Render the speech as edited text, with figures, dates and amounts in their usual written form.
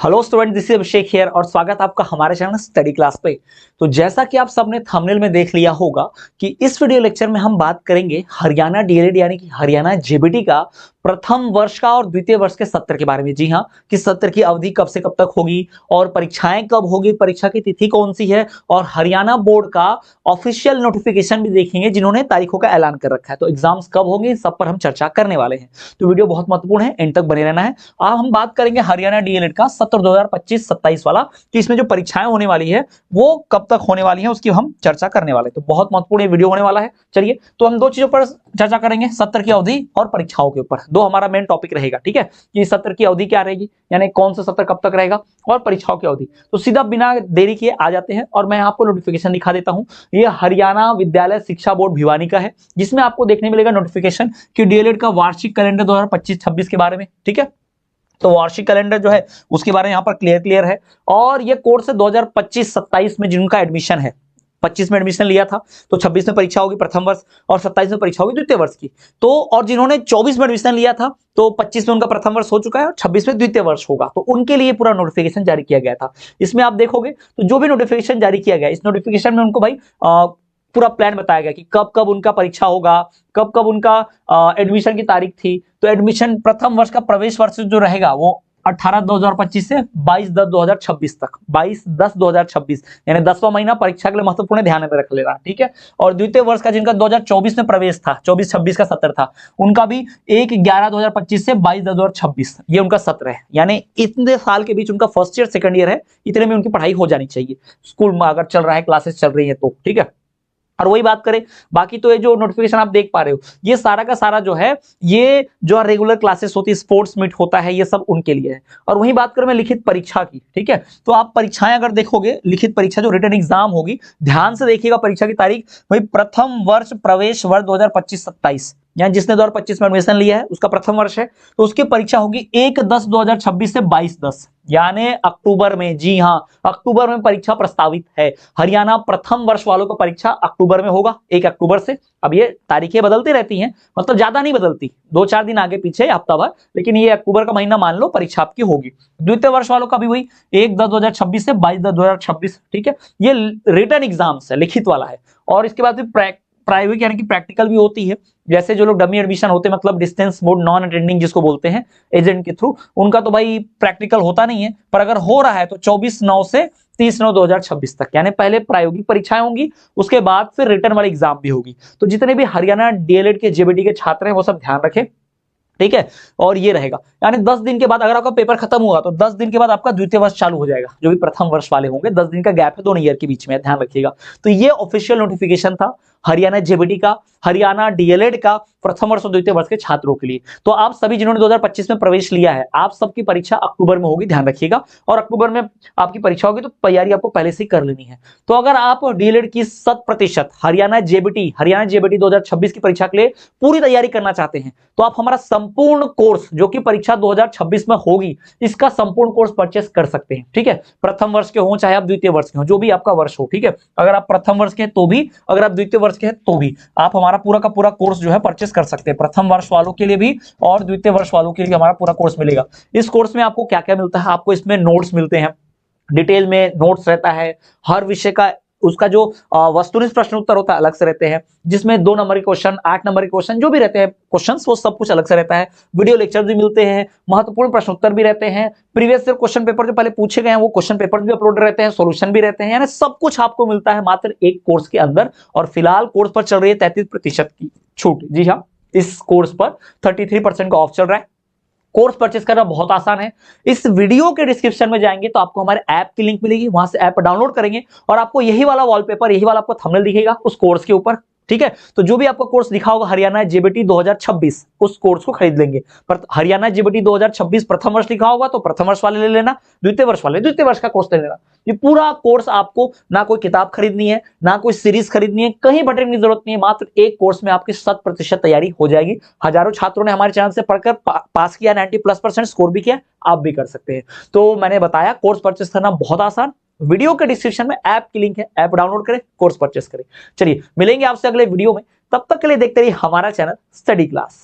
Hello student, this is Abhishek here और स्वागत आपका हमारे चैनल स्टडी क्लास पे। तो जैसा कि आप सबने थंबनेल में देख लिया होगा कि इस वीडियो लेक्चर में हम बात करेंगे हरियाणा डीएलएड यानी कि हरियाणा जेबीटी का प्रथम वर्ष का और द्वितीय वर्ष के सत्र के बारे में। जी हाँ, कि सत्र की अवधि कब से कब तक होगी और परीक्षाएं कब होगी, परीक्षा की तिथि कौन सी है, और हरियाणा बोर्ड का ऑफिशियल नोटिफिकेशन भी देखेंगे जिन्होंने तारीखों का ऐलान कर रखा है। तो एग्जाम्स कब होंगे, इन सब पर हम चर्चा करने वाले हैं। तो वीडियो बहुत महत्वपूर्ण है, एंड तक बने रहना है। अब हम बात करेंगे हरियाणा डीएलएड का सत्र 2025-27 वाला, कि इसमें जो परीक्षाएं होने वाली है वो कब तक होने वाली है उसकी हम चर्चा करने वाले हैं। तो बहुत महत्वपूर्ण ये वीडियो होने वाला है। चलिए, तो हम दो चीजों पर चर्चा करेंगे, सत्र की अवधि और परीक्षाओं के ऊपर। दो हमारा मेन टॉपिक रहेगा, ठीक है, कि सत्र की अवधि क्या रहेगी, यानी कौन सा सत्र कब तक रहेगा, और परीक्षाओं की अवधि। तो सीधा बिना देरी किए आ जाते हैं और मैं आपको नोटिफिकेशन दिखा देता हूं। ये हरियाणा विद्यालय शिक्षा बोर्ड भिवानी का है, जिसमें आपको देखने मिलेगा नोटिफिकेशन कि डीएलएड का वार्षिक कैलेंडर 2025-26 के बारे में। ठीक है, तो वार्षिक कैलेंडर जो है उसके बारे में यहाँ पर क्लियर है। और ये कोर्स है 2025-27 में जिनका एडमिशन है। 25 में एडमिशन लिया था तो 26 में परीक्षा होगी प्रथम वर्ष, और 27 में परीक्षा होगी द्वितीय वर्ष की। तो और जिन्होंने 24 में एडमिशन लिया था तो 25 में उनका प्रथम वर्ष हो चुका है और 26 में द्वितीय वर्ष होगा, तो उनके लिए पूरा नोटिफिकेशन जारी किया गया था। इसमें आप देखोगे तो जो भी नोटिफिकेशन जारी किया गया, इस नोटिफिकेशन में उनको भाई पूरा प्लान बताया गया कि कब कब उनका परीक्षा होगा, कब कब उनका एडमिशन की तारीख थी। तो एडमिशन प्रथम वर्ष का प्रवेश वर्ष जो रहेगा वो 18/10/2025 से 22/10/2026 तक, 22/10/2026 यानी 10वां महीना परीक्षा के लिए महत्वपूर्ण, ध्यान में रख लेना। ठीक है, और द्वितीय वर्ष का जिनका 2024 में प्रवेश था, 24-26 का सत्र था, उनका भी 1/11/2025 से 22/10/2026 ये उनका सत्र है। यानी इतने साल के बीच उनका फर्स्ट ईयर सेकंड ईयर है, इतने में उनकी पढ़ाई हो जानी चाहिए, स्कूल में अगर चल रहा है, क्लासेस चल रही है तो। ठीक है, और वही बात करें बाकी, तो ये जो नोटिफिकेशन आप देख पा रहे हो ये सारा का सारा जो है, ये जो रेगुलर क्लासेस होती है, स्पोर्ट्स मीट होता है, ये सब उनके लिए है। और वही बात करें मैं लिखित परीक्षा की, ठीक है, तो आप परीक्षाएं अगर देखोगे, लिखित परीक्षा जो रिटन एग्जाम होगी, ध्यान से देखिएगा परीक्षा की तारीख, वही प्रथम वर्ष प्रवेश वर्ष 2025-27, यानी जिसने 2025 में एडमिशन लिया है उसका प्रथम वर्ष है, तो उसकी परीक्षा होगी 1/10/2026 से 22/10 यानी अक्टूबर में। जी हाँ, अक्टूबर में परीक्षा प्रस्तावित है। हरियाणा प्रथम वर्ष वालों का परीक्षा अक्टूबर में होगा, 1 अक्टूबर से। अब ये तारीखें बदलती रहती हैं, मतलब ज्यादा नहीं बदलती, 2-4 दिन आगे पीछे, हफ्ता भर, लेकिन ये अक्टूबर का महीना मान लो परीक्षा आपकी होगी। द्वितीय वर्ष वालों का भी वही 1/10/2026 से 22/10/2026। ठीक है, ये रिटन एग्जाम्स है, लिखित वाला है। और इसके बाद फिर प्रायोगिक यानी कि प्रैक्टिकल भी होती है। जैसे जो लोग डमी एडमिशन होते हैं, मतलब डिस्टेंस मोड नॉन अटेंडिंग जिसको बोलते हैं, एजेंट के थ्रू, उनका तो भाई प्रैक्टिकल होता नहीं है, पर अगर हो रहा है तो 24/9 से 30/9/2026 तक, यानी पहले प्रायोगिक परीक्षाएं होंगी, उसके बाद फिर रिटर्न वाली एग्जाम भी होगी। तो जितने भी हरियाणा डीएलएड के जेबीटी के छात्र हैं वो सब ध्यान रखें। ठीक है, और ये रहेगा, यानी 10 दिन के बाद अगर आपका पेपर खत्म हुआ तो 10 दिन के बाद आपका द्वितीय वर्ष चालू हो जाएगा। जो भी प्रथम वर्ष वाले होंगे, 10 दिन का गैप है दोनों ईयर के बीच में, ध्यान रखिएगा। तो ये ऑफिशियल नोटिफिकेशन था हरियाणा जेबीटी का, हरियाणा डीएलएड का, प्रथम वर्ष और द्वितीय वर्ष के छात्रों के लिए। तो आप सभी जिन्होंने 2025 में प्रवेश लिया है, आप सबकी परीक्षा अक्टूबर में होगी, ध्यान रखिएगा। और अक्टूबर में आपकी परीक्षा होगी तो तैयारी आपको पहले से ही कर लेनी है। तो अगर आप डीएलएड की 100% हरियाणा जेबीटी 2026 की परीक्षा के लिए पूरी तैयारी करना चाहते हैं, तो आप हमारा संपूर्ण कोर्स जो कि परीक्षा 2026 में होगी, इसका संपूर्ण कोर्स परचेस कर सकते हैं। ठीक है, प्रथम वर्ष के हो चाहे आप द्वितीय वर्ष के हो, जो भी आपका वर्ष हो। ठीक है, अगर आप प्रथम वर्ष के हैं तो भी, अगर आप द्वितीय वर्ष के हैं तो भी, आप हमारा पूरा का पूरा कोर्स जो है परचेस कर सकते हैं। प्रथम वर्ष वालों के लिए भी और द्वितीय वर्ष वालों के लिए हमारा पूरा कोर्स मिलेगा। इस कोर्स में आपको क्या क्या मिलता है, आपको इसमें नोट्स मिलते हैं, डिटेल में नोट्स रहता है, हर विषय का उसका जो वस्तुनिष्ठ प्रश्न उत्तर होता है अलग से रहते हैं, जिसमें 2 नंबर के क्वेश्चन, 8 नंबर के क्वेश्चन, जो भी रहते हैं क्वेश्चंस, वो सब कुछ अलग से रहता है। वीडियो लेक्चर भी मिलते हैं, महत्वपूर्ण प्रश्न उत्तर भी रहते हैं, प्रीवियस ईयर क्वेश्चन पेपर जो पहले पूछे गए हैं वो क्वेश्चन पेपर भी अपलोड रहते हैं, सॉल्यूशन भी रहते हैं, यानी सब कुछ आपको मिलता है मात्र एक कोर्स के अंदर। और फिलहाल कोर्स पर चल रही है 33% की छूट। जी हाँ, इस कोर्स पर 33% का ऑफ चल रहा है। कोर्स परचेस करना बहुत आसान है। इस वीडियो के डिस्क्रिप्शन में जाएंगे तो आपको हमारे ऐप की लिंक मिलेगी, वहां से ऐप डाउनलोड करेंगे और आपको यही वाला वॉलपेपर, यही वाला आपको थंबनेल दिखेगा उस कोर्स के ऊपर। ठीक है, तो जो भी आपका कोर्स लिखा होगा हरियाणा जेबीटी 2026, उस कोर्स को खरीद लेंगे। पर हरियाणा जेबीटी 2026 प्रथम वर्ष लिखा होगा तो प्रथम वर्ष वाले ले लेना, द्वितीय वर्ष वाले द्वितीय वर्ष का कोर्स ले लेना। ये पूरा कोर्स आपको, ना कोई किताब खरीदनी है, ना कोई सीरीज खरीदनी है, कहीं भटकने की जरूरत नहीं है, मात्र एक कोर्स में आपकी 100% तैयारी हो जाएगी। हजारों छात्रों ने हमारे चैनल से पढ़कर पास किया, 90+% स्कोर भी किया, आप भी कर सकते हैं। तो मैंने बताया कोर्स परचेस करना बहुत आसान। वीडियो के डिस्क्रिप्शन में ऐप की लिंक है, ऐप डाउनलोड करें, कोर्स परचेस करें। चलिए मिलेंगे आपसे अगले वीडियो में, तब तक के लिए देखते रहिए हमारा चैनल स्टडी क्लास।